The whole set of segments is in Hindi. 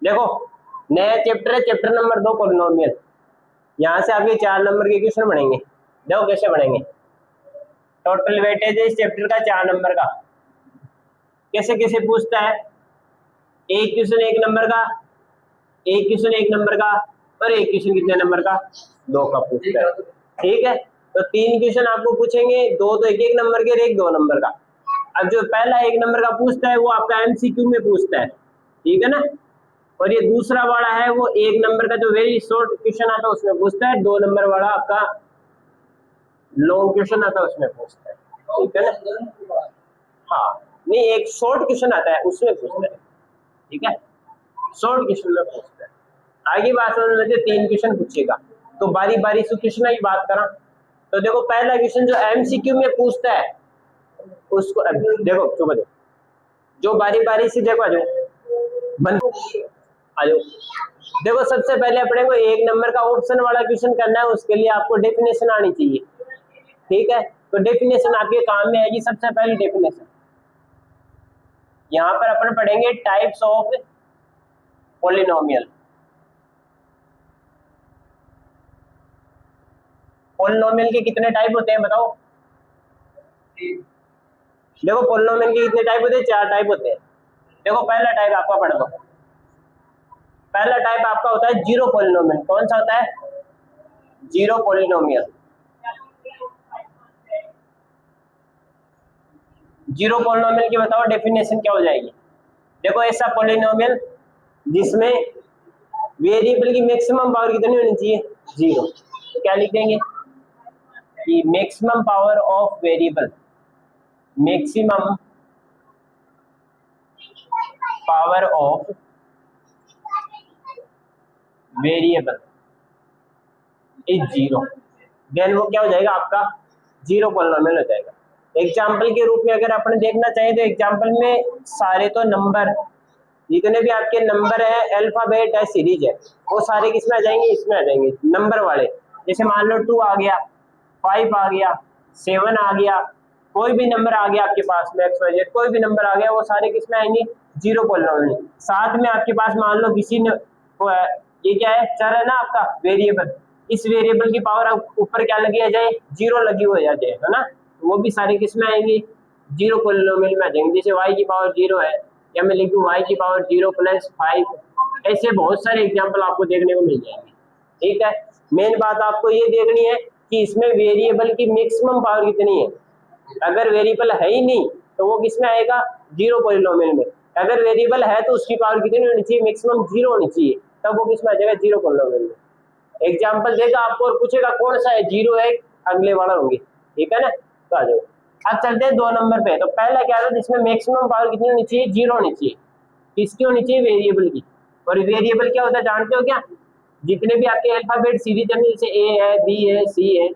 देखो नया चैप्टर है, चैप्टर नंबर 2 पॉलिनोमियल। यहाँ से आपके 4 नंबर के क्वेश्चन बनेंगे। देखो कैसे बनेंगे। टोटल वेटेज है इस चैप्टर का 4 नंबर का। कैसे कैसे पूछता है, एक क्वेश्चन 1 नंबर का, एक क्वेश्चन 1 नंबर का, और एक क्वेश्चन कितने नंबर का, 2 का पूछता है। ठीक है, तो 3 क्वेश्चन आपको पूछेंगे, 2 तो 1 नंबर के और 1 2 नंबर का। अब जो पहला 1 नंबर का पूछता है वो आपका एमसीक्यू में पूछता है, ठीक है ना। और ये दूसरा वाला है वो 1 नंबर का जो वेरी शॉर्ट क्वेश्चन आता है उसमें पूछता है, 2 नंबर वाला आपका लॉन्ग क्वेश्चन आता है उसमें पूछता है, ठीक है ना। हाँ नहीं, एक शॉर्ट क्वेश्चन आता है उसमें पूछता है, ठीक है, शॉर्ट क्वेश्चन में पूछता है। आगे बात समझ लेते, 3 क्वेश्चन पूछेगा तो बारी बारी से क्वेश्चन की बात करा। तो देखो पहला क्वेश्चन जो एमसीक्यू में पूछता है उसको देखो, चुप जाओ, जो बारी बारी से देखो, आ जाओ। देखो सबसे पहले अपने को 1 नंबर का ऑप्शन वाला क्वेश्चन करना है, उसके लिए आपको डेफिनेशन आनी चाहिए, ठीक है। तो डेफिनेशन आपके काम में आएगी। सबसे पहले डेफिनेशन यहाँ पर अपन पढ़ेंगे टाइप्स ऑफ पॉलिनोमियल। पॉलिनोमियल के कितने टाइप होते हैं बताओ। देखो पॉलिनोमियल के कितने टाइप होते हैं, 4 टाइप होते हैं। देखो पहला टाइप आपका पढ़ दो। पहला टाइप आपका होता है जीरो पॉलिनोमियल। कौन सा होता है, जीरो पॉलिनोमियल। जीरो पॉलिनोमियल की बताओ डेफिनेशन क्या हो जाएगी। देखो ऐसा पॉलिनोमियल जिसमें वेरिएबल की मैक्सिमम पावर कितनी होनी चाहिए, 0। तो क्या लिख देंगे कि maximum power of variable, maximum power of variable is 0। Then वो क्या हो जाएगा आपका, जीरो पॉलिनोमियल हो जाएगा। एग्जाम्पल के रूप में अगर अपन देखना चाहें तो एग्जाम्पल में सारे तो नंबर, जितने भी आपके नंबर है, अल्फाबेट है, सीरीज है, वो सारे किसमें आ जाएंगे, इसमें आ जाएंगे नंबर वाले। जैसे मान लो 2 आ गया, 5 आ गया, 7 आ गया, कोई भी नंबर आ गया आपके पास में, XYZ कोई भी नंबर आ गया, वो सारे किसमें आएंगे, जीरो पॉलिनोमियल। साथ में आपके पास मान लो किसी ने वो है, ये क्या है, चर है ना आपका वेरिएबल, इस वेरिएबल की पावर ऊपर क्या लगी आ जाए, 0 लगी हो जाए, है ना। वो भी सारे किसमें आएंगे, जीरो पॉलिनोमियल में आ जाएंगे। जैसे y की पावर 0 है, या मैं लिखूं y की पावर 0 + 5। ऐसे बहुत सारे एग्जाम्पल आपको देखने को मिल जाएंगे, ठीक है। मेन बात आपको ये देखनी है कि इसमें वेरिएबल की मैक्सिमम पावर कितनी है। अगर वेरिएबल है ही नहीं तो वो किसमें आएगा, जीरो पॉलिनोमियल में। अगर वेरिएबल है तो उसकी पावर कितनी होनी चाहिए, मैक्सिमम 0 होनी चाहिए, तब वो किसमें आ जाएगा, जीरो पॉलिनोमियल में। एग्जाम्पल देगा आपको और पूछेगा कौन सा है, 0 है, अगले वाला होंगे, ठीक है ना। तो आ जाओ, अब चलते हैं 2 नंबर पे। तो पहला क्या है, जिसमें मैक्सिमम पावर कितनी होनी चाहिए, 0 होनी चाहिए। किसकी होनी चाहिए, वेरिएबल की। और वेरिएबल क्या होता है जानते हो क्या, जितने भी आपके अल्फाबेट सीरीज है, जैसे ए है, बी है, सी है,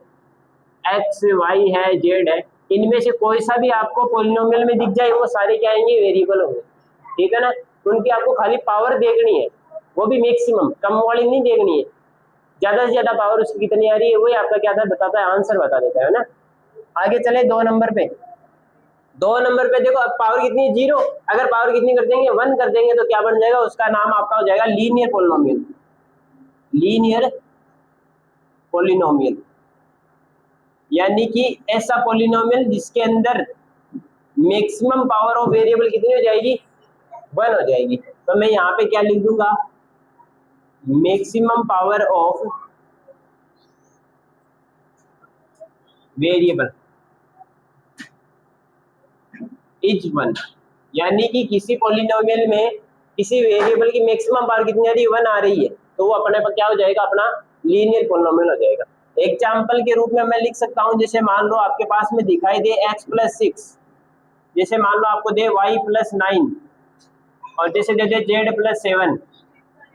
एक्स वाई है, जेड है, इनमें से कोई सा भी आपको पॉलिनोमियल में दिख जाए, वो सारे क्या आएंगे, वेरिएबल होंगे, ठीक है ना। उनकी आपको खाली पावर देखनी है, वो भी मैक्सिमम, कम वाली नहीं देखनी है। ज्यादा से ज्यादा पावर उसकी कितनी आ रही है, वही आपका क्या था बताता है, आंसर बता देता है ना। आगे चले 2 नंबर पे। 2 नंबर पे देखो अब पावर कितनी है, 0। अगर पावर कितनी कर देंगे, 1 कर देंगे, तो क्या बन जाएगा, उसका नाम आपका हो जाएगा लीनियर पॉलिनोमियल। लीनियर पॉलिनोमियल यानी कि ऐसा पॉलिनोमियल जिसके अंदर मैक्सिमम पावर ऑफ वेरिएबल कितनी हो जाएगी, 1 हो जाएगी। तो मैं यहाँ पे क्या लिख दूंगा, maximum power of variable is 1। यानी कि किसी पॉलिनोमियल में किसी वेरिएबल की मैक्सिमम पावर कितनी आ रही है, 1 आ रही है, तो वो अपने पर क्या हो जाएगा, अपना लीनियर पॉलिनोमियल हो जाएगा। एग्जाम्पल के रूप में मैं लिख सकता हूं, जैसे मान लो आपके पास में दिखाई दे x + 6, जैसे मान लो आपको दे y + 9, और जैसे दे दे z + 7।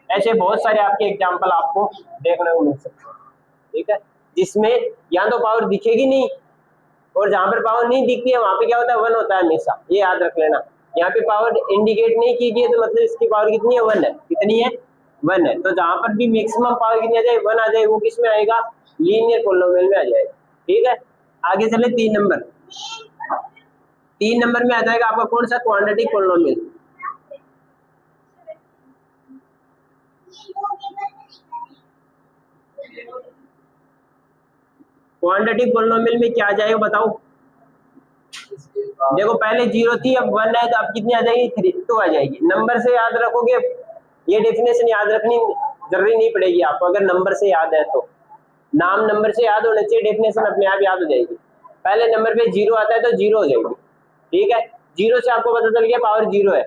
ऐसे बहुत सारे आपके एग्जाम्पल आपको देखने को मिल सकते हैं, ठीक है, जिसमें या तो पावर दिखेगी नहीं, और जहां पर पावर नहीं दिखती है वहां पे क्या होता है, 1 होता है हमेशा, ये याद रख लेना। यहाँ पे पावर इंडिकेट नहीं की गई है तो मतलब इसकी पावर कितनी है, 1 है। कितनी है, 1 है। तो जहां पर भी मैक्सिमम पावर कितनी आ जाए, 1 आ जाए, वो किस में आएगा, लीनियर पॉलिनोमियल में आ जाएगा, ठीक है। आगे चले 3 नंबर। 3 नंबर में आ जाएगा आपका कौन सा, क्वाड्रेटिक पॉलिनोमियल। क्वाड्रेटिक पॉलिनोमियल में क्या आ जाएगा बताओ। देखो पहले 0 थी, अब 1 है, तो अब कितनी आ जाएगी 3 2 आ जाएगी। नंबर से याद रखोगे, ये डेफिनेशन याद रखनी जरूरी नहीं पड़ेगी आपको, अगर नंबर से याद है तो। नाम नंबर से याद होना चाहिए, डेफिनेशन अपने आप याद हो जाएगी। पहले नंबर पे 0 आता है तो 0 हो जाएगी, ठीक है। 0 से आपको पता चल गया पावर 0 है।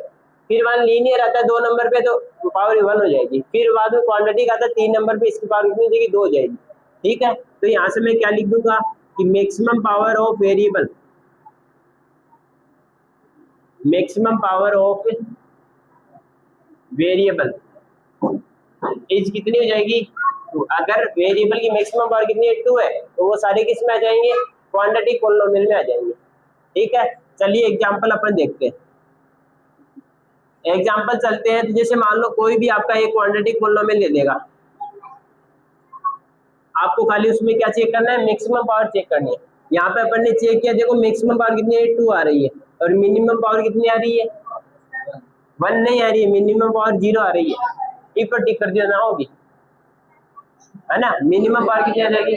फिर 1 लीनियर आता है 2 नंबर पे तो पावर 1 हो जाएगी। फिर बाद में क्वाड्रेटिक आता है 3 नंबर पे, इसकी पावर कितनी हो जाएगी 2 हो जाएगी, ठीक है। तो यहाँ से मैं क्या लिख दूंगा कि maximum power of variable, maximum power of variable is कितनी हो जाएगी 2। अगर वेरिएबल की मैक्सिमम पावर कितनी है 2 है, तो वो सारे किस में आ जाएंगे, क्वाड्रेटिक पॉलिनोमियल में आ जाएंगे, ठीक है। चलिए एग्जांपल अपन देखते हैं। एग्जांपल चलते हैं, तो जैसे मान लो कोई भी आपका एक क्वाड्रेटिक पॉलिनोमियल दे देगा, आपको खाली उसमें क्या चेक करना है, मैक्सिमम पावर चेक करनी है। यहाँ पे अपन ने चेक किया, देखो मैक्सिमम पावर कितनी है 2 आ रही है, और मिनिमम पावर कितनी आ रही है 1 नहीं आ रही है, मिनिमम पावर 0 आ रही है। टिक पर टिक कर दिया ना होगी, है ना। मिनिमम पावर कितनी आ जाएगी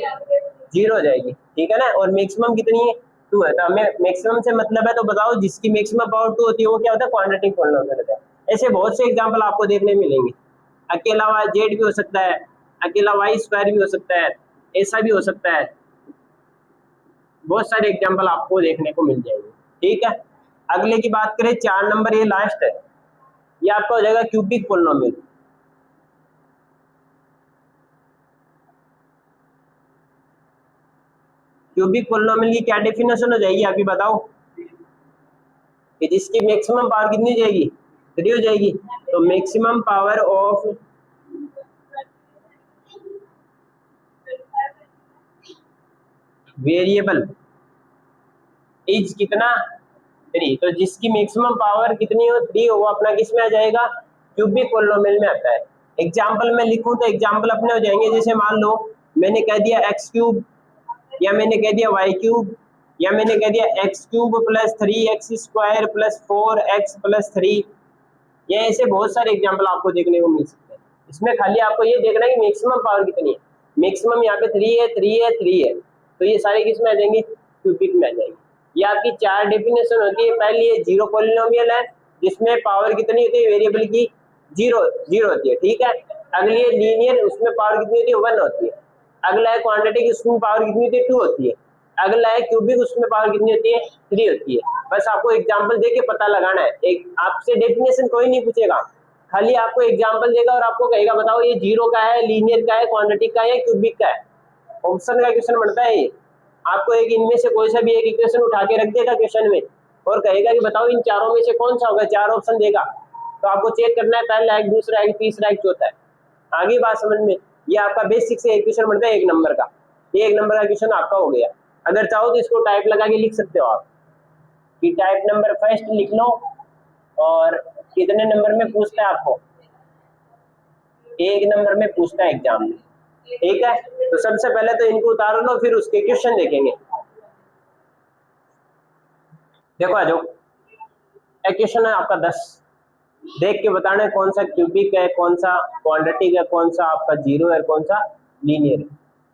0 हो जाएगी, ठीक है ना। और मैक्सिमम कितनी है 2 है, तो हमें मैक्सिमम से मतलब है, तो बताओ जिसकी मैक्सिमम पावर 2 होती है वो क्या होता है, क्वाड्रेटिक पॉलिनोमियल होता है। ऐसे बहुत से एग्जांपल आपको देखने मिलेंगे। अकेला z भी हो सकता है, अकेला y² भी हो सकता है, ऐसा भी हो सकता है, बहुत सारे एग्जांपल आपको देखने को मिल जाएंगे, ठीक है। अगले की बात करें 4 नंबर, ये लास्ट है, ये आपका हो जाएगा क्यूबिक पॉलिनोमियल। क्यूबिक पॉलिनोमियल की क्या डेफिनेशन हो जाएगी आप ही बताओ, कि जिसकी मैक्सिमम पावर कितनी हो जाएगी 3 हो जाएगी। तो maximum power of variable is कितना 3, तो जिसकी मैक्सिमम पावर कितनी हो 3 हो, वो अपना किस में आ जाएगा, क्यूबिक पॉलिनोमियल में आता है। एग्जांपल में लिखूं तो एग्जांपल अपने हो जाएंगे, जैसे मान लो मैंने कह दिया x3, या मैंने कह दिया y3, या मैंने कह दिया x3 + 3x² + 4x + 3। ये ऐसे बहुत सारे एग्जांपल आपको देखने को मिल सकते हैं। इसमें खाली आपको ये देखना है कि मैक्सिमम पावर कितनी है। मैक्सिमम यहाँ पे 3 है, 3 है, 3 है, तो ये सारे किस में आ जाएंगे, क्यूबिक में आ जाएंगे। ये आपकी 4 डेफिनेशन होती है। पहली ये जीरो पॉलिनोमियल है, जिसमें पावर कितनी होती है वेरिएबल की 0 होती है, ठीक है। अगली है लीनियर, उसमें पावर कितनी होती है 1 होती है। अगला है क्वाड्रेटिक, उसमें पावर कितनी होती है 2 होती है। अगला है क्यूबिक, उसमें पावर कितनी होती है 3 होती है। बस आपको एग्जांपल देके पता लगाना है, एक आपसे डेफिनेशन कोई नहीं पूछेगा, खाली आपको एग्जांपल देगा और आपको कहेगा बताओ ये जीरो का है, लीनियर का है, क्वाड्रेटिक का है, क्यूबिक का है। ऑप्शन का क्वेश्चन बनता है ये। आपको एक इनमें से कोई सा भी एक इक्वेशन उठा के रख देगा क्वेश्चन में और कहेगा कि बताओ इन चारों में से कौन सा होगा, 4 ऑप्शन देगा, तो आपको चेक करना है पहला है, दूसरा है, तीसरा है, चौथा है। आगे बात समझ में। ये आपका बेसिक से एक क्वेश्चन बनता है 1 नंबर का, ये 1 नंबर का क्वेश्चन आपका हो गया। अगर चाहो तो इसको टाइप लगा के लिख सकते हो आप, कि टाइप नंबर फर्स्ट लिख लो और कितने नंबर में पूछता है आपको, 1 नंबर में पूछता है एग्जाम में, ठीक है। तो सबसे पहले तो इनको उतार लो, फिर उसके क्वेश्चन देखेंगे। देखो आ जाओ, क्वेश्चन है आपका 10, देख के बताना है कौन सा क्यूबिक है, कौन सा क्वाड्रेटिक है, कौन सा आपका जीरो है, कौन सा लीनियर है।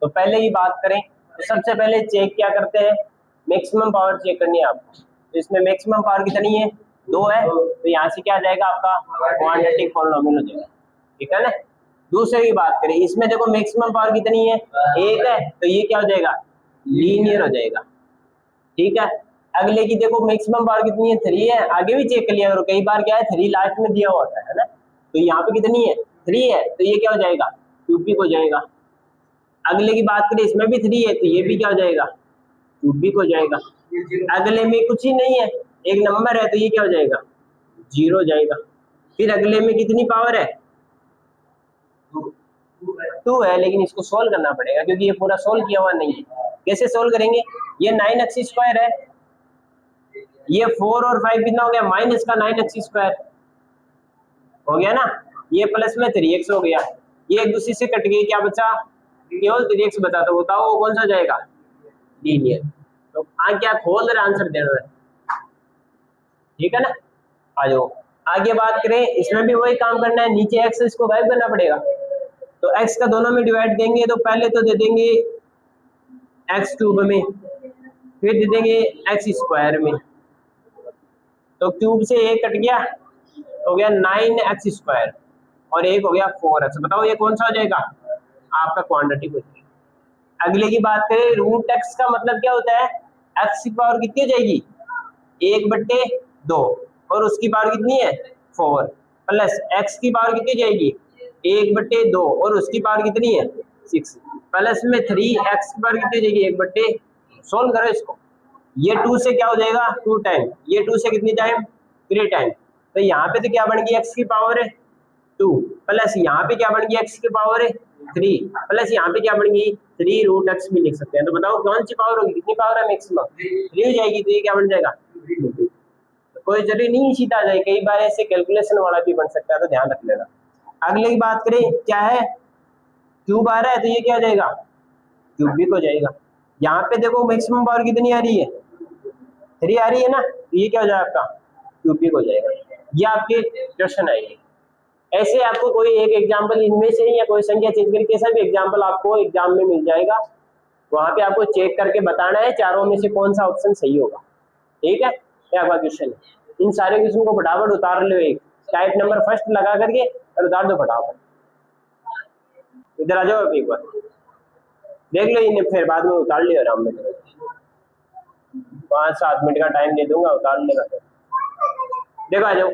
तो पहले ही बात करें तो सबसे पहले चेक क्या करते हैं, मैक्सिमम पावर चेक करनी है आपको। तो इसमें मैक्सिमम पावर कितनी है 2 है, तो यहाँ से क्या आ जाएगा आपका क्वाड्रेटिक पॉलिनोमियल हो जाएगा, ठीक है ना। दूसरे की बात करें, इसमें देखो मैक्सिमम पावर कितनी है 1 है, तो ये क्या हो जाएगा लीनियर हो जाएगा, ठीक है। अगले की देखो मैक्सिमम पावर कितनी है 3 है, आगे भी चेक कर लिया करो, कई बार क्या है 3 लास्ट में दिया होता है ना। तो यहाँ पे कितनी है 3 है, तो ये क्या हो जाएगा क्यूबिक हो जाएगा। अगले की बात करें, इसमें भी 3 है, तो ये भी क्या हो जाएगा क्यूबिक हो जाएगा। अगले में कुछ ही नहीं है, एक नंबर है, तो ये क्या हो जाएगा 0 हो जाएगा। फिर अगले में कितनी पावर है 2 है, लेकिन इसको सोल्व करना पड़ेगा क्योंकि ये पूरा सोल्व किया हुआ नहीं है। कैसे सोल्व करेंगे, ये 9x² है, ये 4 और 5 कितना हो गया माइनस का 9x² हो गया ना, ये प्लस में 3x हो गया, ये एक दूसरे से कट गई, क्या बचा केवल 3x बचा, तो बताओ वो कौन सा जाएगा लीनियर। तो क्या खोल रहे आंसर दे रहे, ठीक है ना। आ जाओ आगे बात करें, इसमें भी वही काम करना है, नीचे एक्स इसको गायब करना पड़ेगा, तो एक्स का दोनों में डिवाइड देंगे तो पहले तो दे देंगे एक्स क्यूब में, फिर दे देंगे एक्स स्क्वायर में, तो क्यूब से एक कट गया, हो गया 9x स्क्वायर और एक हो गया 4x। बताओ ये कौन सा हो जाएगा, आपका क्वाड्रेटिक हो जाएगा। अगले की बात करें, रूट एक्स का मतलब क्या होता है, एक्स की पावर कितनी हो जाएगी 1/2 और उसकी पावर कितनी है 4 प्लस एक्स की पावर कितनी हो जाएगी 1/2 और उसकी पावर कितनी है 6 प्लस में 3x की पावर कितनी हो जाएगी 1/, सोल्व करो इसको, ये 2 से क्या हो जाएगा 2 टाइम, ये 2 से कितनी टाइम 3 टाइम, तो यहाँ पे तो क्या बन गई x की पावर है 2 प्लस यहाँ पे क्या बन गई x की पावर है 3 प्लस यहाँ पे क्या बन गई 3√x भी लिख सकते हैं। तो बताओ कौन सी पावर होगी, कितनी पावर है मैक्सिमम 3 हो जाएगी, तो ये क्या बन जाएगा, तो कोई जरूरी नहीं सीधा आ जाए, कई बार ऐसे कैलकुलेशन वाला भी बन सकता है, तो ध्यान रख लेना। अगले की बात करें, क्या है क्यूब आ रहा है तो ये क्या हो जाएगा क्यूबिक हो जाएगा। यहाँ पे देखो मैक्सिमम पावर कितनी आ रही है 3 आ रही है ना, तो ये क्या हो जाएगा आपका क्यूबिक हो जाएगा। ये आपके क्वेश्चन आएंगे। ऐसे आपको कोई एक एग्जांपल इनमें से या कोई संख्या चेंज करके कैसा भी एग्जांपल आपको एग्जाम में मिल जाएगा, वहां पे आपको चेक करके बताना है चारों में से कौन सा ऑप्शन सही होगा, ठीक है। क्या आपका क्वेश्चन है, इन सारे क्वेश्चन को फटाफट उतार लो, एक टाइप नंबर फर्स्ट लगा करके और उतार दो फटाफट। इधर आ जाओ एक बार देख लो इन्हें, फिर बाद में उतार लियो आराम में, 5-7 मिनट का टाइम दे दूंगा, उतार लेगा। देखो आ जाओ,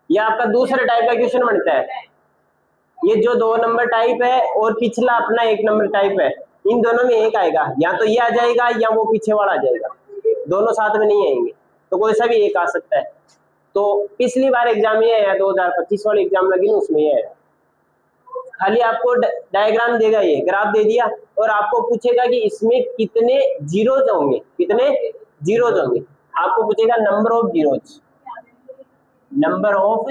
ये आपका दूसरा टाइप का क्वेश्चन बनता है। ये जो 2 नंबर टाइप है और पिछला अपना 1 नंबर टाइप है, इन दोनों में एक आएगा, या तो ये आ जाएगा या वो पीछे वाला आ जाएगा, दोनों साथ में नहीं आएंगे, तो कोई सा भी एक आ सकता है। तो पिछली बार एग्जाम ये आया 2025 वाले एग्जाम लगी ना, उसमें ये आया। खाली आपको डायग्राम देगा, ये ग्राफ दे दिया और आपको पूछेगा कि इसमें कितने जीरोज होंगे, कितने जीरोज होंगे, आपको पूछेगा number of zeros, number of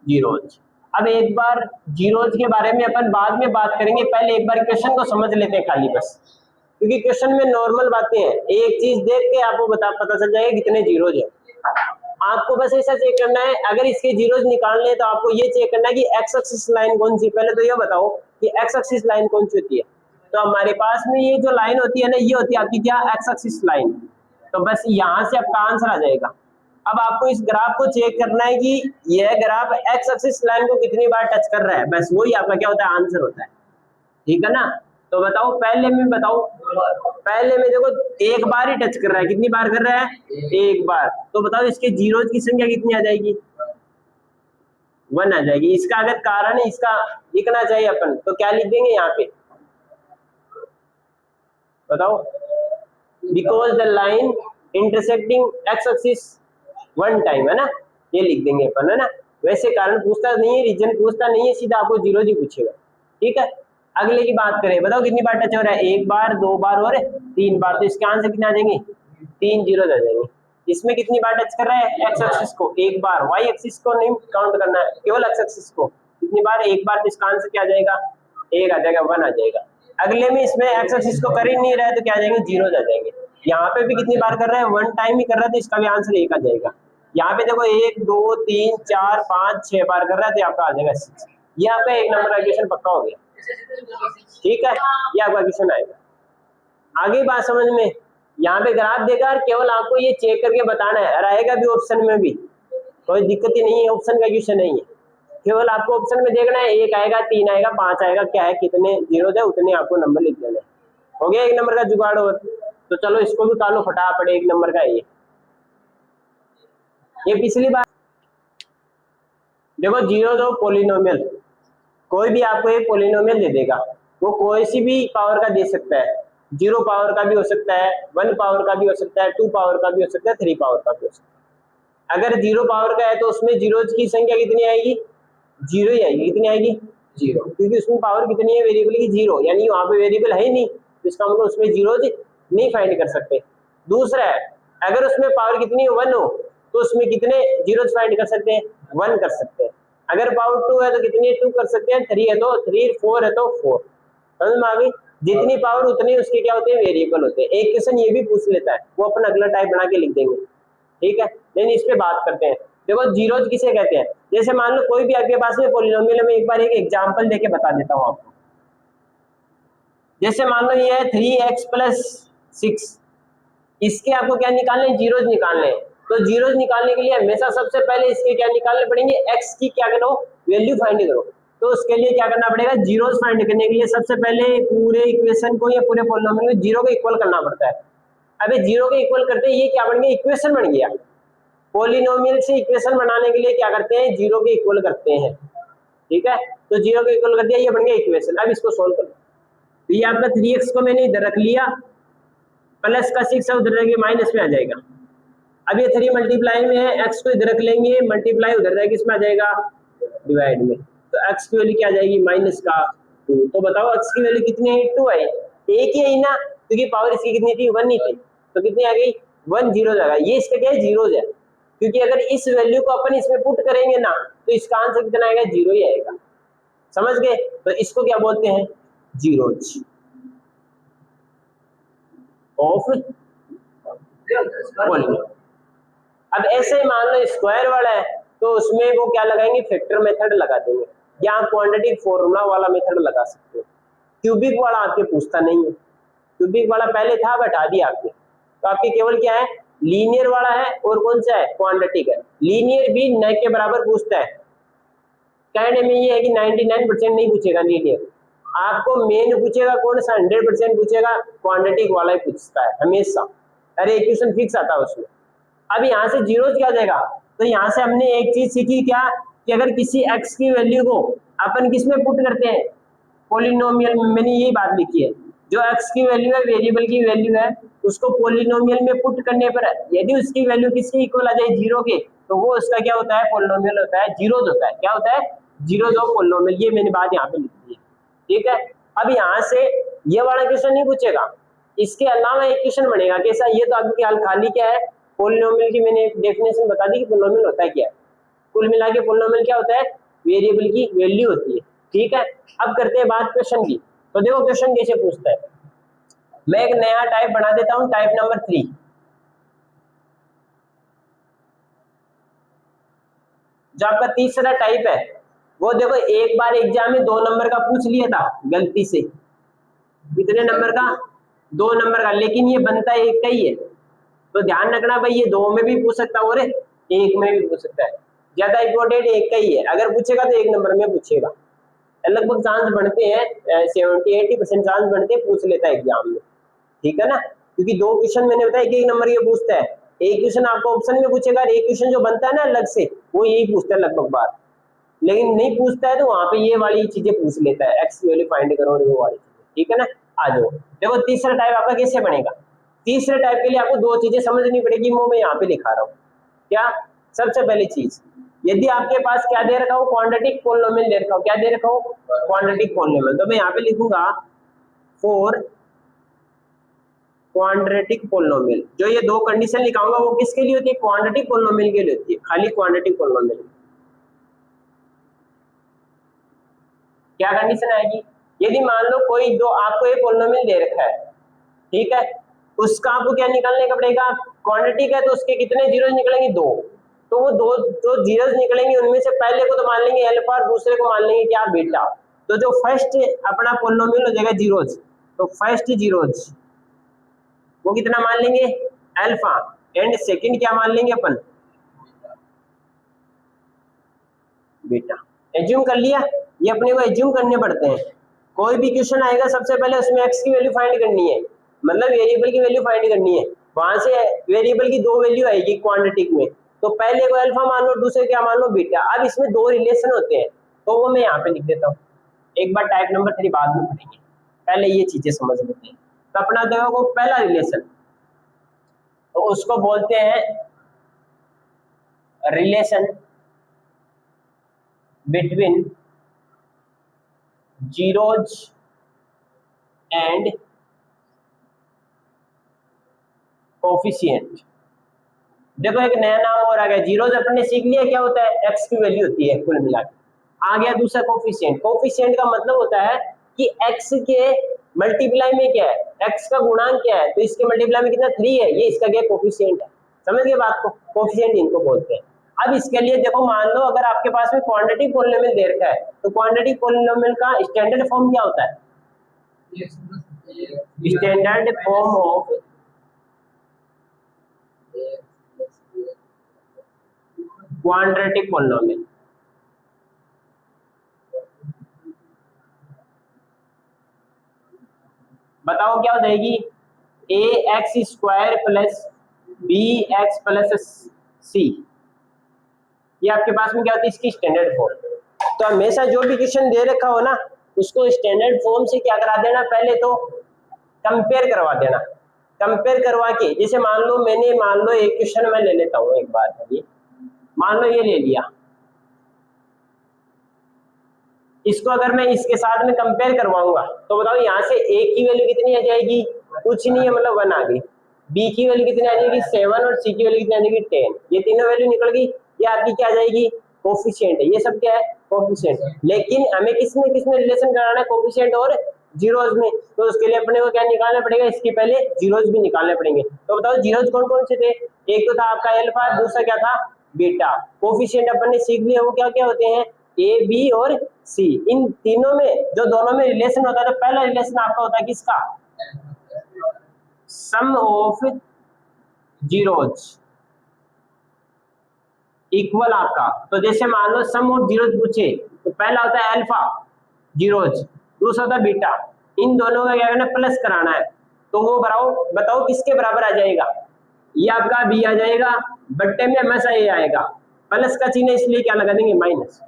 zeros. अब एक बार जीरोज के बारे में अपन बाद में बात करेंगे, पहले एक बार क्वेश्चन को समझ लेते हैं खाली बस, क्योंकि क्वेश्चन में नॉर्मल बातें हैं, एक चीज देख के आपको पता चल जाएगा कितने जीरोज है। आपको बस ऐसा चेक करना है, अगर इसके जीरोज निकालने हैं तो आपको ये चेक करना है कि एक्स एक्सिस लाइन कौन सी, पहले तो ये बताओ कि एक्स एक्सिस लाइन कौन सी होती है। तो हमारे पास में ये जो लाइन होती है ना, ये होती है आपकी क्या एक्स एक्सिस लाइन, तो बस यहाँ से आपका आंसर आ जाएगा। अब आपको इस ग्राफ को चेक करना है कि यह ग्राफ एक्स एक्सिस लाइन को कितनी बार टच कर रहा है, बस वही आपका क्या होता है आंसर होता है, ठीक है ना। तो बताओ पहले में, बताओ पहले में देखो एक बार ही टच कर रहा है, कितनी बार कर रहा है एक बार, तो बताओ इसके जीरोज की संख्या कितनी आ जाएगी 1 आ जाएगी। इसका अगर कारण है इसका लिखना चाहिए अपन, तो क्या लिख देंगे यहाँ पे, बताओ because the line intersecting x axis 1 time, है ना, ये लिख देंगे अपन, है ना। वैसे कारण पूछता नहीं है, रीजन पूछता नहीं है, सीधा आपको जीरो ही पूछेगा, ठीक है। अगले की बात करें, बताओ कितनी बार टच हो रहा है, 1 बार 2 बार और 3 बार, तो इसके आंसर कितने आ जाएंगे 3 जीरो आ जाएंगे। इसमें कितनी बार टच कर रहा है एक्स एक्सिस को 1 बार, वाई एक्सिस को नहीं काउंट करना है, केवल एक्स एक्सिस को कितनी बार 1 बार, तो इसका आंसर क्या आ जाएगा 1 आ जाएगा, 1 आ जाएगा। अगले में इसमें एक्स एक्सिस को कर ही नहीं रहा है, तो क्या आ जाएंगे जीरो आ जाएंगे। यहाँ पे भी कितनी बार कर रहा है 1 टाइम ही कर रहा है, तो इसका भी आंसर 1 आ जाएगा। यहाँ पे देखो 1 2 3 4 5 6 बार कर रहा है, तो आपका आ जाएगा 6। यहाँ पे 1 नंबर का क्वेश्चन पक्का हो गया, ठीक है, ये आपका क्वेश्चन आएगा। आगे बात समझ में, यहाँ पे ग्राफ देगा और केवल आपको ये चेक करके बताना है, रहेगा भी ऑप्शन में भी कोई दिक्कत ही नहीं है, ऑप्शन का क्वेश्चन नहीं है, केवल आपको ऑप्शन में देखना है 1 आएगा 3 आएगा 5 आएगा, क्या है कितने जीरो है उतने आपको नंबर लिख देना है। हो गया 1 नंबर का जुगाड़। और तो चलो इसको भी कालो फटाफट, 1 नंबर का ये पिछली बार देखो जीरो दो पोलिनोमियल, कोई भी आपको एक पोलिनोमियल दे देगा, वो कोई सी भी पावर का दे सकता है, 0 पावर का भी हो सकता है, 1 पावर का भी हो सकता है, 2 पावर का भी हो सकता है, 3 पावर का भी हो सकता है। अगर 0 पावर का है तो उसमें जीरोज की संख्या कितनी आएगी 0 ही आएगी, कितनी आएगी 0, क्योंकि उसमें पावर कितनी है वेरिएबल की 0, यानी वहां पे वेरिएबल है ही नहीं, तो इसका मतलब उसमें जीरोज नहीं फाइंड कर सकते। दूसरा है, अगर उसमें पावर कितनी है 1 हो तो उसमें कितने जीरोज फाइंड कर सकते हैं 1 कर सकते हैं। अगर पावर 2 है तो कितनी 2 कर सकते हैं, 3 है तो 3, 4 है तो 4, समझ में आ गई। जितनी पावर उतनी उसके क्या होते हैं वेरिएबल होते हैं। एक क्वेश्चन ये भी पूछ लेता है, वो अपना अगला टाइप बना के लिख देंगे, ठीक है, लेकिन इस पे बात करते हैं। देखो जीरोज किसे कहते हैं, जैसे मान लो कोई भी आपके पास में पॉलिनोमियल, में एक बार एक एग्जांपल देके बता देता हूँ आपको। जैसे मान लो ये है 3x + 6, इसके आपको क्या निकालने हैं, जीरोज निकालने हैं। तो जीरोज निकालने के लिए हमेशा सबसे पहले इसके क्या निकालने पड़ेंगे, x की क्या करो, वैल्यू फाइंड करो। तो उसके लिए क्या करना पड़ेगा, जीरोज फाइंड करने के लिए सबसे पहले पूरे इक्वेशन को या पूरे पॉलिनोमियल को जीरो के इक्वल करना पड़ता है। अबे जीरो के इक्वल करते हैं, ये क्या बन गया, इक्वेशन बन गया। पॉलिनोमियल से इक्वेशन बनाने के लिए क्या करते हैं, जीरो के इक्वल करते हैं। ठीक है, तो जीरो के इक्वल कर दिया, ये बन गया इक्वेशन। अब इसको सोल्व करो। तो ये आपका 3x को मैंने इधर रख लिया, प्लस का 6 है उधर रहेंगे, माइनस में आ जाएगा। अब ये 3 मल्टीप्लाई में है, x को इधर रख लेंगे, मल्टीप्लाई उधर रहेगा, किसमें आ जाएगा, डिवाइड में। तो x की वैल्यू क्या आ जाएगी, माइनस का 2। तो बताओ x की वैल्यू कितनी है, 2 है। एक ही है ना, क्योंकि पावर इसकी कितनी थी, 1 ही थी, तो कितनी आ गई, 1 जीरो आ गई। ये इसका क्या है, जीरोज है, क्योंकि अगर इस वैल्यू को अपन इसमें पुट करेंगे ना, तो इसका आंसर कितना आएगा, जीरो ही आएगा। समझ गए, तो इसको क्या बोलते हैं, जीरोज ऑफ पॉलिनोमियल। अब ऐसे मान लो स्क्वायर वाला है, तो उसमें वो क्या लगाएंगे, फैक्टर मेथड लगा देंगे, या आप क्वाड्रेटिक फॉर्मूला वाला मेथड लगा सकते हो। क्यूबिक वाला आपके पूछता नहीं है, क्यूबिक वाला पहले था, हटा दिया आपने। तो आपके केवल क्या है, लीनियर वाला है, और कौन सा है, क्वाड्रेटिक है। लीनियर भी न के बराबर पूछता है, कहने में ये है कि 99% नहीं पूछेगा लीनियर, आपको मेन पूछेगा कौन सा, 100% पूछेगा, क्वाड्रेटिक वाला ही पूछता है हमेशा। अरे इक्वेशन फिक्स आता है उसमें। अब यहाँ से जीरो क्या जाएगा, तो यहाँ से हमने एक चीज सीखी क्या, कि अगर किसी x की वैल्यू को अपन किस में पुट करते हैं, पॉलिनोमियल में। मैंने यही बात लिखी है, जो x की वैल्यू है, वेरिएबल की वैल्यू है, उसको पॉलिनोमियल में पुट करने पर यदि उसकी वैल्यू किसके इक्वल आ जाए, जीरो के, तो वो उसका क्या होता है, पॉलिनोमियल होता है, जीरोज होता है। क्या होता है, जीरोज ऑफ पॉलिनोमियल। ये मैंने बात यहाँ पे लिखी है, ठीक है। अब यहाँ से ये वाला क्वेश्चन नहीं पूछेगा, इसके अलावा एक क्वेश्चन बनेगा कैसा, ये तो आपकी हाल खाली क्या है, पॉलिनोमियल की मैंने डेफिनेशन बता दी कि पॉलिनोमियल होता है क्या है। कुल मिला के पॉलिनोमियल क्या होता है, वेरिएबल की वैल्यू होती है, ठीक है। अब करते हैं बात क्वेश्चन की। तो देखो क्वेश्चन कैसे पूछता है, मैं एक नया टाइप बना देता हूं, टाइप नंबर 3। जो आपका तीसरा टाइप है, वो देखो एक बार एग्जाम में 2 नंबर का पूछ लिया था गलती से। कितने नंबर का, 2 नंबर का, लेकिन ये बनता है एक का ही है। तो ध्यान रखना भाई, ये 2 में भी पूछ सकता है और 1 में भी पूछ सकता है। ज्यादा इंपॉर्टेंट एक का ही है, अगर पूछेगा तो 1 नंबर में पूछेगा। लगभग चांस बनते हैं 70-80% चांस बनते हैं, पूछ लेता है एग्जाम में, ठीक है ना। क्योंकि 2 क्वेश्चन मैंने बताया 1 नंबर ये पूछता है, एक क्वेश्चन आपको ऑप्शन में पूछेगा, एक क्वेश्चन जो बनता है ना अलग से, वो यही पूछता है लगभग बार। लेकिन नहीं पूछता है तो वहां पे ये वाली चीजें पूछ लेता है, एक्स की वैल्यू फाइंड करो और वो वाली चीजें, ठीक है ना। आ जाओ, देखो तीसरा टाइप आपका कैसे बनेगा। तीसरे टाइप के लिए आपको 2 चीजें समझनी पड़ेगी, वो मैं यहाँ पे लिखा रहा हूँ। क्या, सबसे पहली चीज, यदि आपके पास क्या दे रखा हो, क्वाड्रेटिक पॉलिनोमियल दे रखा हो, क्या दे रखा हो, क्वाड्रेटिक पॉलिनोमियल, तो मैं यहाँ पे लिखूंगा फॉर क्वाड्रेटिक पॉलिनोमियल। जो ये 2 कंडीशन लिखाऊंगा वो किसके लिए होती है, क्वाड्रेटिक पॉलिनोमियल के लिए होती है, खाली क्वाड्रेटिक पॉलिनोमियल। क्या कंडीशन आएगी, यदि मान लो कोई दो आपको एक पॉलिनोमियल दे रखा है, ठीक है, उसका आपको क्या निकालने का पड़ेगा, क्वांटिटी का, तो उसके कितने जीरोज निकलेंगे, 2। तो वो 2 जो जीरोज निकलेंगे उनमें से पहले को तो मान लेंगे अल्फा और दूसरे को मान लेंगे क्या, बीटा। तो जो फर्स्ट अपना पॉलिनोमियल हो जाएगा जीरोज, तो फर्स्ट जीरोज वो कितना मान लेंगे, अल्फा, एंड सेकंड क्या मान लेंगे अपन, बीटा। एज्यूम कर लिया, ये अपने को एज्यूम करने पड़ते हैं। कोई भी क्वेश्चन आएगा सबसे पहले उसमें x की वैल्यू फाइंड करनी है, मतलब वेरिएबल की वैल्यू फाइंड करनी है। वहां से वेरिएबल की 2 वैल्यू आएगी क्वांटिटी में, तो पहले को अल्फा मान लो, दूसरे क्या मान लो, बीटा। अब इसमें 2 रिलेशन होते हैं, तो वो मैं यहाँ पे लिख देता हूँ। एक बार टाइप नंबर 3 बाद में पढ़ेंगे, पहले ये चीजें समझ लेते हैं। तो अपना देखो पहला रिलेशन, तो उसको बोलते हैं relation between zeros and coefficient. देखो एक नया नाम और आ गया, जीरोज अपने सीख लिया क्या होता है, एक्स की वैल्यू होती है कुल मिला के। आ गया दूसरा कोफिशिएंट। कोफिशिएंट का मतलब होता है कि एक्स के मल्टीप्लाई में क्या है, एक्स का गुणांक क्या है, तो इसके मल्टीप्लाई में कितना 3 है, ये इसका क्या कोफिशिएंट है। समझ गए बात को, कोफिशिएंट इनको बोलते हैं। अब इसके लिए देखो, मान लो अगर आपके पास में क्वांटिटी पॉलिनोमियल दे रखा है, तो क्वांटिटी पॉलिनोमियल का स्टैंडर्ड फॉर्म क्या होता है? Standard form of quadratic polynomial. बताओ क्या हो जाएगी? A X square plus B X plus C, ये आपके पास में क्या होती है? इसकी स्टैंडर्ड फॉर्म। तो हमेशा जो भी क्वेश्चन दे रखा हो ना, उसको स्टैंडर्ड फॉर्म से क्या करा देना, पहले तो कंपेयर करवा देना। कंपेयर करवा के, जैसे मान लो एक क्वेश्चन मैं ले लेता हूँ एक बार, ये मान लो ये ले लिया, इसको अगर मैं इसके साथ में कंपेयर करवाऊंगा तो बताओ यहाँ से ए की वैल्यू कितनी आ जाएगी? कुछ नहीं है, मतलब 1 आ गई। बी की वैल्यू कितनी आ जाएगी? 7। और सी की वैल्यू कितनी आ जाएगी? 10। ये तीनों वैल्यू निकल गई। ये आपकी क्या आ जाएगी? कोफिशिएंट है। ये सब क्या है? कोफिशिएंट। लेकिन हमें किसमें रिलेशन कराना है? कोफिशिएंट और जीरोज में। तो उसके लिए अपने को क्या निकालना पड़ेगा? इसके पहले जीरोज भी निकालने पड़ेंगे। तो बताओ जीरोज कौन कौन से थे? एक तो था आपका अल्फा, दूसरा क्या था? बीटा। कोफिशिएंट अपन ने सीख लिया, वो क्या क्या होते हैं? ए, बी और सी। इन तीनों में जो दोनों में रिलेशन होता है, तो पहला रिलेशन आपका होता है किसका? सम ऑफ जीरोज इक्वल आपका। तो जैसे मान लो सम ऑफ जीरोज पूछे, तो पहला होता है अल्फा जीरोज, दूसरा होता है बीटा। इन दोनों का क्या करना? प्लस कराना है। तो वो बताओ किसके बराबर आ जाएगा? ये आपका बी आ जाएगा, बट्टे में हमेशा ए आएगा। प्लस का चिन्ह इसलिए क्या लगा देंगे? माइनस।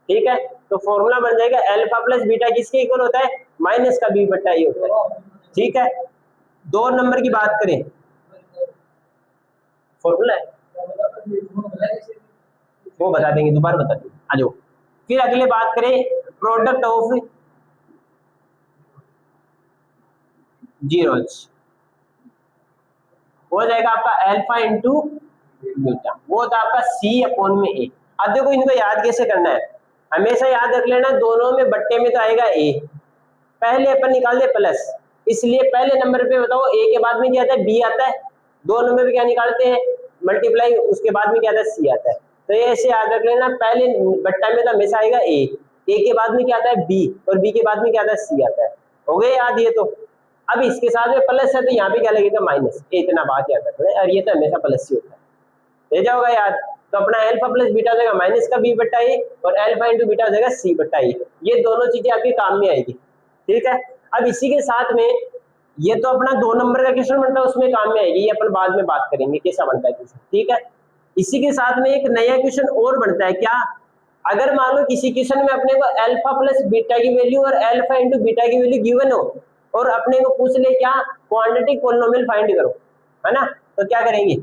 ठीक है, तो फॉर्मूला बन जाएगा अल्फा प्लस बीटा किसके इक्वल होता है? माइनस का बी बट्टा ए होता है। ठीक है, 2 नंबर की बात करें, फॉर्मूला है वो बता देंगे, दोबारा बता देंगे, आ जाओ। फिर अगले बात करें प्रोडक्ट ऑफ जीरोज, हो जाएगा आपका अल्फा इंटू बीटा, वो होता है आपका सी अपॉन में ए। अब देखो इनको याद कैसे करना है, हमेशा याद रख लेना, दोनों में बट्टे में तो आएगा ए, पहले अपन निकाल दे प्लस, इसलिए पहले नंबर पे बताओ ए के बाद में क्या आता है? बी आता है। 2 नंबर पे क्या निकालते हैं? मल्टीप्लाई, उसके बाद में क्या आता है? सी आता है। तो ये ऐसे याद रख लेना, पहले बट्टा में तो हमेशा आएगा ए के बाद में क्या आता है? बी, और बी के बाद में क्या आता है? सी आता है। हो गए याद ये तो। अब इसके साथ में प्लस है, तो यहाँ पे क्या लगेगा? माइनस। इतना बात याद रख लें, और ये तो हमेशा प्लस ही होता है, ले जाओगा याद। तो अपना अल्फा प्लस बीटा हो जाएगा माइनस का बी बट्टा ए, और अल्फा इंटू बीटा हो जाएगा सी बट्टा ए। ये दोनों चीजें आपके काम में आएगी। ठीक है, अब इसी के साथ में ये तो अपना 2 नंबर का क्वेश्चन बनता है, उसमें काम में आएगी, ये अपन बाद में बात करेंगे कैसा बनता है क्वेश्चन। ठीक है, इसी के साथ में एक नया क्वेश्चन और बनता है क्या? अगर मान लो किसी क्वेश्चन में अपने को अल्फा प्लस बीटा की वैल्यू और अल्फा इंटू बीटा की वैल्यू गिवन हो, और अपने को पूछ ले क्या? क्वाड्रेटिक पॉलिनोमियल फाइंड करो, है ना? तो क्या करेंगे?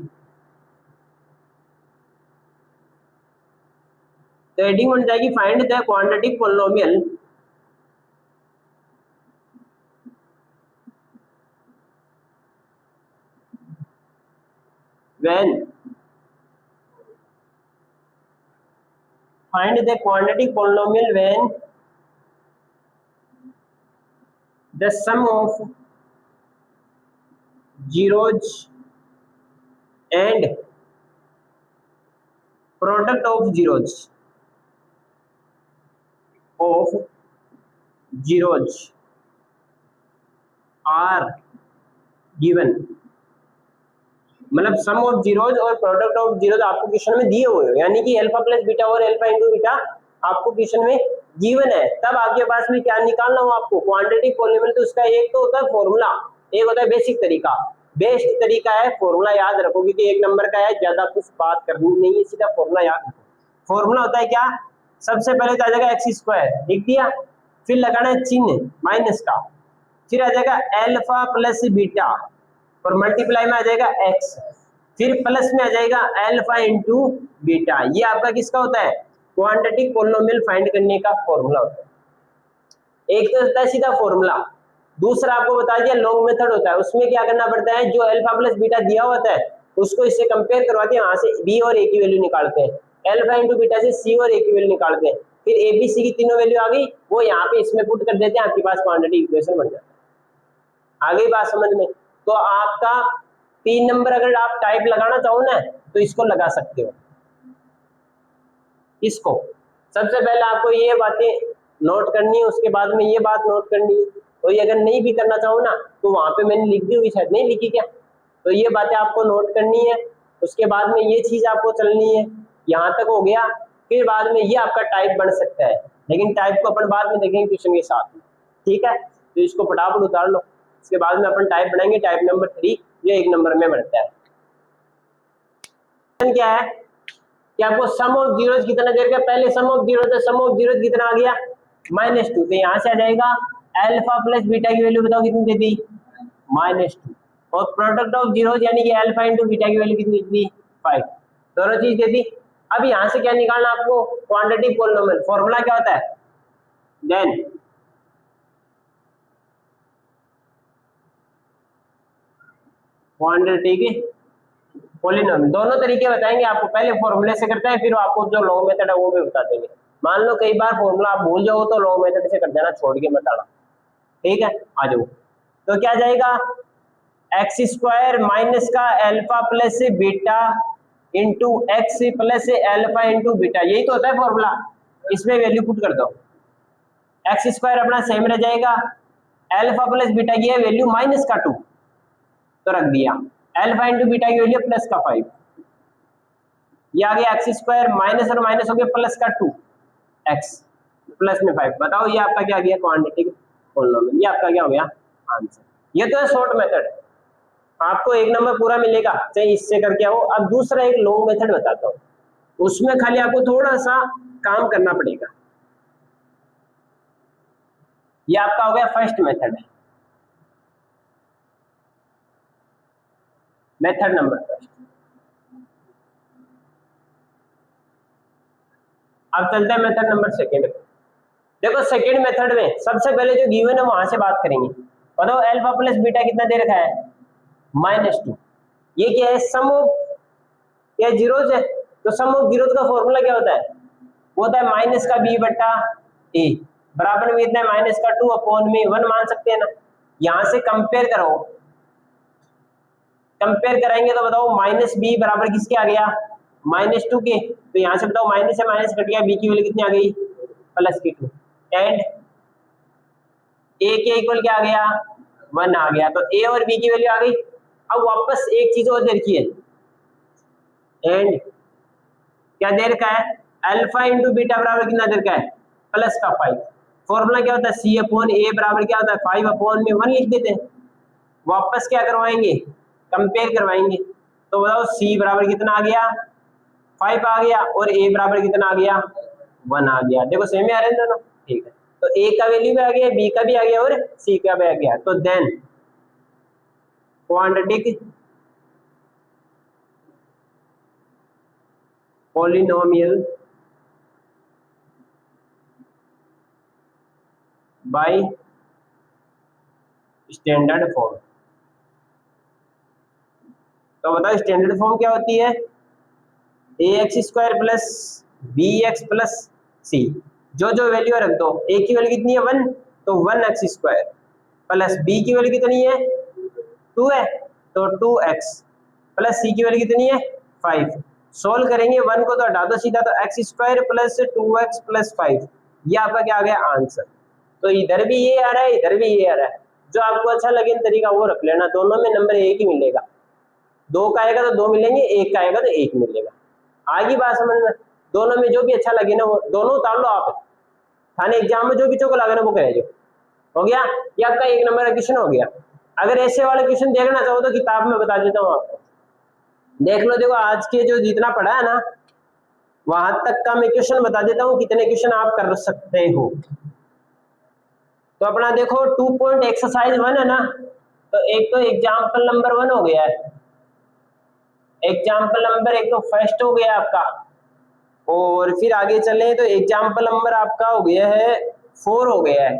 तो हेडिंग बन जाएगी find the quadratic polynomial when find the quadratic polynomial when the sum of zeros and product of zeros are given। मतलब सम ऑफ जीरोज और प्रोडक्ट ऑफ जीरोज आपको क्वेश्चन में दिए हुए, यानी कि अल्फा प्लस बीटा और अल्फा इंटू बीटा आपको क्वेश्चन में गिवन है, तब आपके पास में क्या निकालना हो आपको? Quadratic polynomial. तो उसका एक तो होता है फॉर्मूला, एक होता है बेसिक तरीका। बेस्ट तरीका है फॉर्मूला याद रखो, क्योंकि 1 नंबर का है, ज्यादा कुछ बात करनी नहीं है, सीधा फॉर्मूला याद रखो। फॉर्मूला होता है क्या? सबसे पहले तो आ जाएगा एक्स स्क्वायर, लिख दिया, फिर लगाना है चिन्ह माइनस का, फिर आ जाएगा अल्फा प्लस बीटा, और मल्टीप्लाई में आ जाएगा x, फिर प्लस में आ जाएगा अल्फा इंटू बीटा। ये आपका किसका होता है? क्वाड्रेटिक पॉलिनोमियल फाइंड करने का फॉर्मूला होता है। एक तो होता है सीधा फॉर्मूला, दूसरा आपको बता दिया लॉन्ग मेथड होता है। उसमें क्या करना पड़ता है? जो अल्फा प्लस बीटा दिया होता है उसको इससे कंपेयर करवाते हैं, वहां से b और a की वैल्यू निकालते हैं, अल्फा इंटू बीटा से c और a की वैल्यू निकालते हैं, फिर a b c की तीनों वैल्यू आ गई, वो यहाँ पे इसमें पुट कर देते हैं, आपके पास क्वाड्रेटिक इक्वेशन बन जाता है। आ गई बात समझ में? तो आपका 3 नंबर अगर आप टाइप लगाना चाहो ना तो इसको लगा सकते हो। इसको सबसे पहले आपको ये बातें नोट करनी है, उसके बाद में ये बात नोट करनी है। तो ये अगर नहीं भी करना चाहो ना तो वहां पे मैंने लिख दी हुई, शायद नहीं लिखी क्या, तो ये बातें आपको नोट करनी है। उसके बाद में ये चीज आपको चलनी है, यहाँ तक हो गया। फिर बाद में ये आपका टाइप बन सकता है, लेकिन टाइप को अपन बाद में देखेंगे क्वेश्चन के साथ में, ठीक है। तो इसको फटाफट उतार लो, इसके बाद में अपन टाइप बनाएंगे, टाइप नंबर 3 जो 1 नंबर में बनता है। क्या है कि आपको सम ऑफ जीरोस कितना दे रखा है, पहले सम ऑफ जीरोस है, सम ऑफ जीरोस कितना आ गया -2, तो यहाँ से आ जाएगा अल्फा प्लस बीटा की वैल्यू बताओ कितनी दे दी -2, और प्रोडक्ट ऑफ जीरोस यानी कि अल्फा इंटू बीटा की वैल्यू कितनी दी 5, दोनों चीज दे दी। अब यहाँ से क्या निकालना आपको, क्वांटिटी पॉलिनोमियल, फॉर्मूला क्या होता है, देन क्वांटिटी की पॉलिनोमियल। दोनों तरीके बताएंगे आपको, पहले फॉर्मूले से करते हैं फिर आपको जो लॉन्ग मेथड है वो भी बता देंगे। मान लो कई बार फॉर्मूला आप भूल जाओ तो लॉन्ग मेथड से कर देना, छोड़ के मत आना, ठीक है। आ जाओ, तो क्या जाएगा एक्स स्क्वायर माइनस का alpha plus beta into x plus alpha into beta, यही तो होता है फॉर्मूला। इसमें वैल्यू पुट कर दो, एक्स स्क्वायर अपना सेम रह जाएगा, अल्फा प्लस बीटा की है वैल्यू -2 तो रख दिया, अल्फा इंटू बीटा की वैल्यू +5, ये आ गया एक्स स्क्वायर माइनस और माइनस हो गया +2 एक्स प्लस में 5। बताओ ये आपका क्या गया क्वांटिटी पॉलिनोमियल, ये आपका क्या हो गया आंसर। ये तो है शॉर्ट मेथड, आपको 1 नंबर पूरा मिलेगा चाहे इससे करके आओ। अब दूसरा एक लॉन्ग मेथड बताता हूँ, उसमें खाली आपको थोड़ा सा काम करना पड़ेगा। ये आपका हो गया first method, method number first. अब चलते हैं मेथड नंबर सेकंड। देखो सेकंड मेथड में सबसे पहले जो गिवन है वहां से बात करेंगे। बताओ अल्फा प्लस बीटा कितना दे रखा है -2, ये क्या है सम ऑफ क्या जीरोस है, तो सम ऑफ जीरोस का फॉर्मूला क्या होता है, वो होता है माइनस का b बटा a बराबर में इतना है -2 अपॉन में 1 मान सकते हैं ना। यहां से कंपेयर करो, कंपेयर कराएंगे तो बताओ -b बराबर किसके आ गया -2 के, तो यहाँ से बताओ माइनस से माइनस कट गया, b की वैल्यू कितनी आ गई +2, एंड a के इक्वल क्या आ गया 1 आ गया, तो a और b की वैल्यू आ गई। अब वापस एक चीज और दे रखी है, एंड क्या दे रखा है अल्फा इंटू बीटा बराबर कितना दे रखा है +5। फॉर्मूला क्या होता है c अपॉन a बराबर क्या होता है 5 अपॉन में 1 लिख देते हैं। वापस क्या करवाएंगे कंपेयर करवाएंगे, तो बताओ c बराबर कितना आ गया 5 आ गया और a बराबर कितना आ गया 1 आ गया। देखो सेम ही आ रहे हैं दोनों, ठीक है। तो a का वैल्यू भी आ गया, b का भी आ गया और c का भी आ गया। तो then quadratic polynomial by standard form. तो बताओ स्टैंडर्ड फॉर्म क्या होती है, ax² plus bx plus c, जो जो वैल्यू रख दो, a की वैल्यू कितनी है 1 तो 1x² प्लस b की वैल्यू कितनी है 2 है तो 2x प्लस c की वैल्यू कितनी है 5। सोल्व करेंगे 1 को तो हटा दो सीधा, तो x² प्लस 2x प्लस 5, ये आपका क्या आ गया आंसर। तो इधर भी ये आ रहा है इधर भी ये आ रहा है, जो आपको अच्छा लगे तरीका वो रख लेना, दोनों में नंबर एक ही मिलेगा, 2 का आएगा तो 2 मिलेंगे, 1 का आएगा तो 1 मिलेगा। आगे बात समझ में, दोनों में जो भी अच्छा लगे ना वो दोनों उतार लो आप, थाने एग्जाम में जो भी चौक लगे ना वो कह जो हो गया, ये आपका 1 नंबर का क्वेश्चन हो गया। अगर ऐसे वाले क्वेश्चन देखना चाहो तो किताब में बता देता हूँ आपको, देख लो। देखो आज के जो जितना पढ़ा है ना वहां तक का मैं क्वेश्चन बता देता हूँ, कितने क्वेश्चन आप कर सकते हो। तो अपना देखो 2 पॉइंट एक्सरसाइज 1 है ना, तो एक तो एग्जाम्पल नंबर 1 हो गया है, एग्जाम्पल नंबर एक तो फर्स्ट हो गया आपका, और फिर आगे चले तो एग्जाम्पल नंबर आपका हो गया है 4 हो गया है,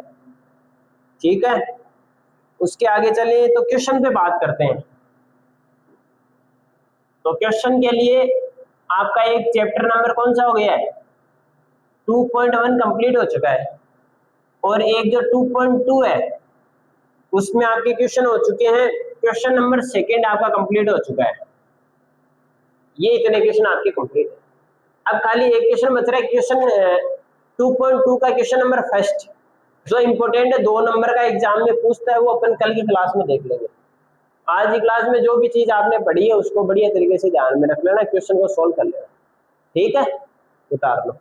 ठीक है। उसके आगे चले तो क्वेश्चन पे बात करते हैं। तो क्वेश्चन के लिए आपका एक चैप्टर नंबर कौन सा हो गया है 2.1 कंप्लीट हो चुका है, और एक जो 2.2 है उसमें आपके क्वेश्चन हो चुके हैं क्वेश्चन नंबर सेकंड आपका कंप्लीट हो चुका है। ये इतने क्वेश्चन आपके कंप्लीट है। अब खाली एक क्वेश्चन बच रहा है, क्वेश्चन 2.2 का क्वेश्चन नंबर फर्स्ट, जो इंपॉर्टेंट है, 2 नंबर का एग्जाम में पूछता है, वो अपन कल की क्लास में देख लेंगे। आज की क्लास में जो भी चीज आपने पढ़ी है उसको बढ़िया तरीके से ध्यान में रख लेना, क्वेश्चन को सोल्व कर लेना, ठीक है, उतार लो।